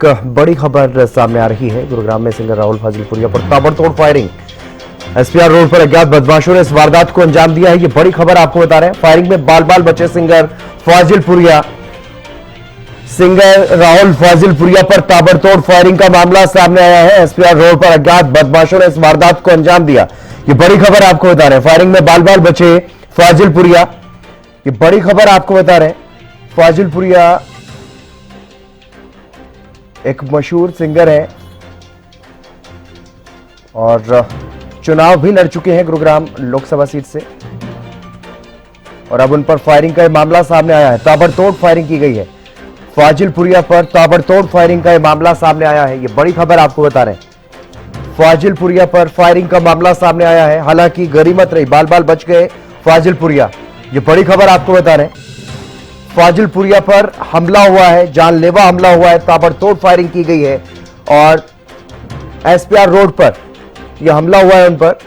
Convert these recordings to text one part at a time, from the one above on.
एक बड़ी खबर सामने आ रही है। गुरुग्राम में सिंगर राहुल फाजिलपुरिया पर ताबड़तोड़ फायरिंग। एसपीआर रोड पर अज्ञात बदमाशों ने इस वारदात को अंजाम दिया है। ये बड़ी खबर आपको बता रहे हैं। फायरिंग में बाल बाल बचे सिंगर फाजिलपुरिया। सिंगर राहुल फाजिलपुरिया पर ताबड़तोड़ फायरिंग का मामला सामने आया है। एसपीआर रोड पर अज्ञात बदमाशों ने इस वारदात को अंजाम दिया। ये बड़ी खबर आपको बता रहे हैं। फायरिंग में बाल बाल बचे फाजिलपुरिया। ये बड़ी खबर आपको बता रहे हैं। फाजिलपुरिया एक मशहूर सिंगर है और चुनाव भी लड़ चुके हैं गुरुग्राम लोकसभा सीट से, और अब उन पर फायरिंग का मामला सामने आया है। ताबड़तोड़ फायरिंग की गई है। फाजिलपुरिया पर ताबड़तोड़ फायरिंग का मामला सामने आया है। ये बड़ी खबर आपको बता रहे हैं। फाजिलपुरिया पर फायरिंग का मामला सामने आया है। हालांकि गनीमत रही, बाल बाल बच गए फाजिलपुरिया। ये बड़ी खबर आपको बता रहे हैं। फाजिलपुरिया पर हमला हुआ है, जानलेवा हमला हुआ है, ताबड़तोड़ फायरिंग की गई है और एसपीआर रोड पर यह हमला हुआ है। उन पर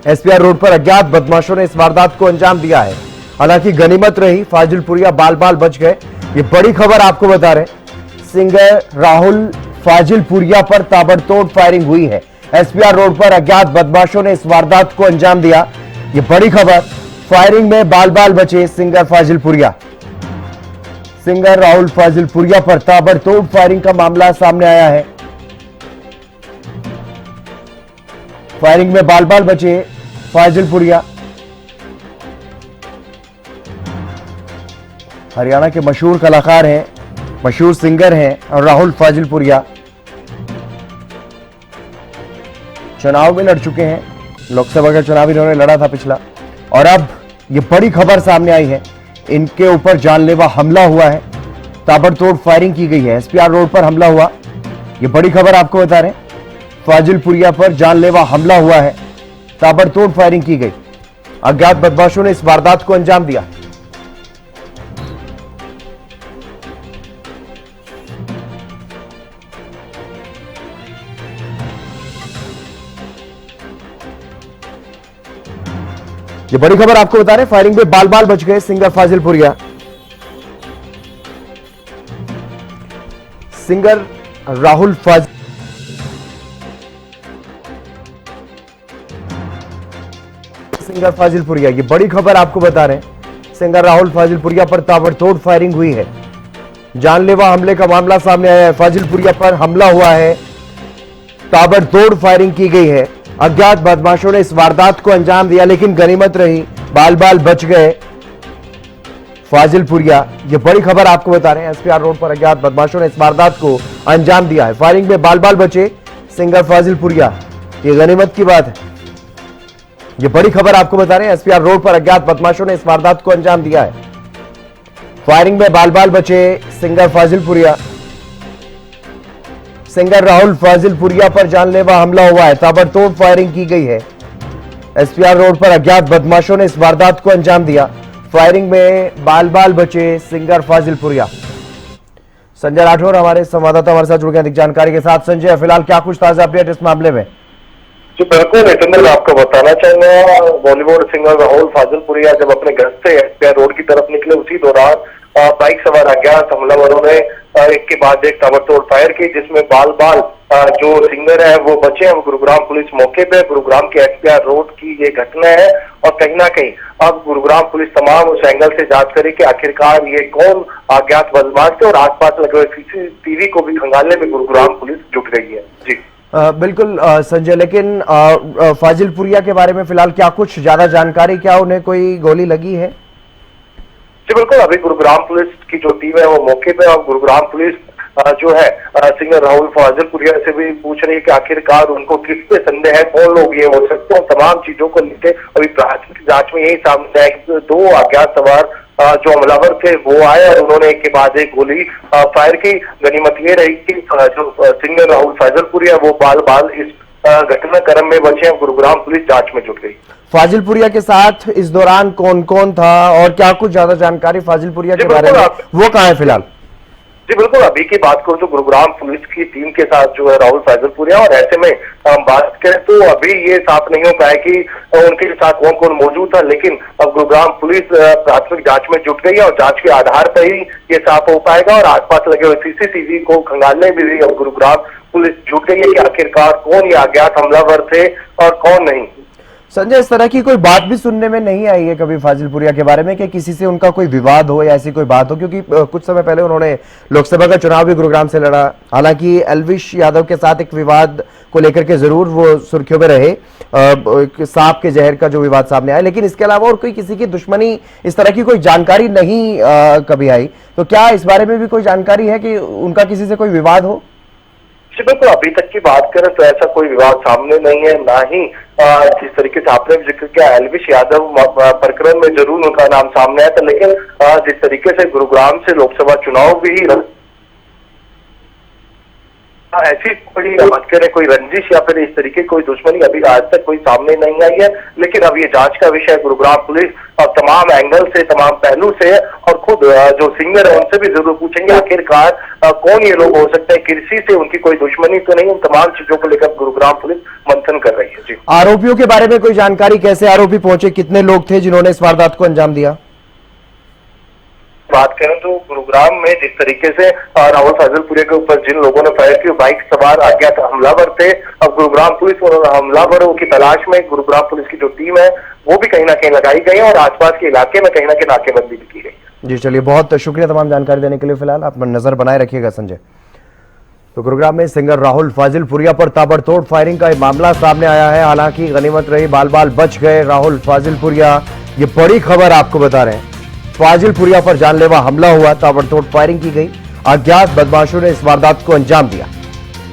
एसपीआर रोड पर अज्ञात बदमाशों ने इस वारदात को अंजाम दिया है। हालांकि गनीमत रही, फाजिलपुरिया बाल बाल बच गए। ये बड़ी खबर आपको बता रहे हैं। सिंगर राहुल फाजिलपुरिया पर ताबड़तोड़ फायरिंग हुई है। एसपीआर रोड पर अज्ञात बदमाशों ने इस वारदात को अंजाम दिया। ये बड़ी खबर। फायरिंग में बाल बाल बचे सिंगर फाजिलपुरिया। सिंगर राहुल फाजिलपुरिया पर ताबड़तोड़ फायरिंग का मामला सामने आया है। फायरिंग में बाल बाल बचे फाजिलपुरिया। हरियाणा के मशहूर कलाकार हैं, मशहूर सिंगर हैं और राहुल फाजिलपुरिया चुनाव में लड़ चुके हैं। लोकसभा का चुनाव इन्होंने लड़ा था पिछला, और अब ये बड़ी खबर सामने आई है। इनके ऊपर जानलेवा हमला हुआ है, ताबड़तोड़ फायरिंग की गई है। एसपीआर रोड पर हमला हुआ। ये बड़ी खबर आपको बता रहे हैं। फाजिलपुरिया पर जानलेवा हमला हुआ है, ताबड़तोड़ फायरिंग की गई। अज्ञात बदमाशों ने इस वारदात को अंजाम दिया। ये बड़ी खबर आपको बता रहे हैं। फायरिंग में बाल बाल बच गए सिंगर फाजिलपुरिया। सिंगर राहुल फाजिलपुरिया, ये बड़ी खबर आपको बता रहे हैं। सिंगर राहुल फाजिलपुरिया पर ताबड़तोड़ फायरिंग हुई है। जानलेवा हमले का मामला सामने आया है। फाजिलपुरिया पर हमला हुआ है, ताबड़तोड़ फायरिंग की गई है। अज्ञात बदमाशों ने इस वारदात को अंजाम दिया, लेकिन गनीमत रही, बाल बाल बच गए फाजिलपुरिया। ये बड़ी खबर आपको बता रहे हैं। एसपीआर रोड पर अज्ञात बदमाशों ने इस वारदात को अंजाम दिया है। फायरिंग में बाल बाल बचे सिंगर फाजिलपुरिया। ये गनीमत की बात है। ये बड़ी खबर आपको बता रहे हैं। एसपीआर रोड पर अज्ञात बदमाशों ने इस वारदात को अंजाम दिया है। फायरिंग में बाल बाल बचे सिंगर फाजिलपुरिया। सिंगर राहुल फाजिलपुरिया पर जानलेवा हमला हुआ है, ताबड़तोड़ फायरिंग की गई है। एसपीआर रोड पर अज्ञात बदमाशों ने इस वारदात को अंजाम दिया। फायरिंग में बाल बाल बचे सिंगर फाजिलपुरिया। संजय राठौर हमारे संवाददाता हमारे साथ जुड़ गए अधिक जानकारी के साथ। संजय, फिलहाल क्या कुछ ताजा अपडेट इस मामले में? जी बिल्कुल नितिन, मैं आपको बताना चाहूंगा, बॉलीवुड सिंगर राहुल फाजिलपुरिया जब अपने घर से एसपीआर रोड की तरफ निकले, उसी दौरान बाइक सवार अज्ञात हमलावरों ने एक के बाद एक ताबड़तोड़ फायर की, जिसमें बाल बाल जो सिंगर है वो बचे हैं। गुरुग्राम पुलिस मौके पे, गुरुग्राम के एसपीआर रोड की ये घटना है और कहीं ना कहीं अब गुरुग्राम पुलिस तमाम उस एंगल से जांच करे कि आखिरकार ये कौन अज्ञात बदमाश थे, और आसपास लगे हुए सीसीटीवी को भी खंगालने में गुरुग्राम पुलिस जुट गई है। जी बिल्कुल संजय, लेकिन फाजिलपुरिया के बारे में फिलहाल क्या कुछ ज्यादा जानकारी, क्या उन्हें कोई गोली लगी है? जी बिल्कुल, अभी गुरुग्राम पुलिस की जो टीम है वो मौके पे, और गुरुग्राम पुलिस जो है सिंगर राहुल फाजिलपुरिया से भी पूछ रही है कि आखिरकार उनको किस पे संदेह है, कौन लोग ये हो सकते हैं। तमाम चीजों को लेकर अभी प्राथमिक जांच में यही सामने आया कि दो अज्ञात सवार जो हमलावर थे वो आए और उन्होंने एक के बाद एक गोली फायर की। गनीमत ये रही कि जो सिंगर राहुल फाजिलपुरिया वो बाल बाल इस घटनाक्रम में बचे हैं। गुरुग्राम पुलिस जांच में जुट गई। फाजिलपुरिया के साथ इस दौरान कौन कौन था और क्या कुछ ज्यादा जानकारी फाजिलपुरिया के बारे में, वो कहाँ है फिलहाल? जी बिल्कुल, अभी की बात करूं तो गुरुग्राम पुलिस की टीम के साथ जो है राहुल फैजलपुरिया, और ऐसे में हम बात करें तो अभी ये साफ नहीं हो पाया कि उनके साथ कौन कौन मौजूद था, लेकिन अब गुरुग्राम पुलिस प्राथमिक जांच में जुट गई है और जांच के आधार पर ही ये साफ हो पाएगा। और आसपास लगे हुए सीसीटीवी को खंगालने में भी अब गुरुग्राम पुलिस जुट गई है कि आखिरकार कौन ये अज्ञात हमलावर थे और कौन नहीं। संजय, इस तरह की कोई बात भी सुनने में नहीं आई है कभी फाजिलपुरिया के बारे में कि किसी से उनका कोई विवाद हो या ऐसी कोई बात हो? क्योंकि कुछ समय पहले उन्होंने लोकसभा का चुनाव भी गुरुग्राम से लड़ा। हालांकि एल्विश यादव के साथ एक विवाद को लेकर के जरूर वो सुर्खियों में रहे, सांप के जहर का जो विवाद सामने आया, लेकिन इसके अलावा और कोई किसी की दुश्मनी इस तरह की कोई जानकारी नहीं कभी आई। तो क्या इस बारे में भी कोई जानकारी है कि उनका किसी से कोई विवाद हो? बिल्कुल, अभी तक की बात करें तो ऐसा कोई विवाद सामने नहीं है, ना ही जिस तरीके से आपने जिक्र किया एल्विश यादव प्रकरण में जरूर उनका नाम सामने आया था, लेकिन जिस तरीके से गुरुग्राम से लोकसभा चुनाव भी ऐसी कोई बात करें कोई रंजिश या फिर इस तरीके कोई दुश्मनी अभी आज तक कोई सामने नहीं आई है। लेकिन अब ये जांच का विषय गुरुग्राम पुलिस और तमाम एंगल से, तमाम पहलू से, और खुद जो सिंगर है उनसे भी जरूर पूछेंगे आखिरकार कौन ये लोग हो सकते हैं, कृषि से उनकी कोई दुश्मनी तो नहीं। उन तमाम चीजों को लेकर गुरुग्राम पुलिस मंथन कर रही है। जी, आरोपियों के बारे में कोई जानकारी? कैसे आरोपी पहुंचे, कितने लोग थे जिन्होंने इस वारदात को अंजाम दिया? बात करें तो गुरुग्राम में जिस तरीके से राहुल फैजलपुरिया के ऊपर जिन लोगों ने फायर की, बाइक सवार अज्ञात हमलावर थे। अब गुरुग्राम पुलिस और हमलावरों की तलाश में गुरुग्राम पुलिस की जो टीम है वो भी कहीं ना कहीं लगाई गई है और आसपास के इलाके में कहीं ना कहीं नाकेबंदी भी की गई। जी चलिए, बहुत शुक्रिया तमाम जानकारी देने के लिए। फिलहाल आप नजर बनाए रखिएगा संजय। तो गुरुग्राम में सिंगर राहुल फाजिलपुरिया पर ताबड़तोड़ फायरिंग का मामला सामने आया है। हालांकि गनीमत रही, बाल बाल बच गए राहुल फाजिलपुरिया। ये बड़ी खबर आपको बता रहे हैं। फाजिलपुरिया पर जानलेवा हमला हुआ, ताबड़तोड़ फायरिंग की गई, अज्ञात बदमाशों ने इस वारदात को अंजाम दिया।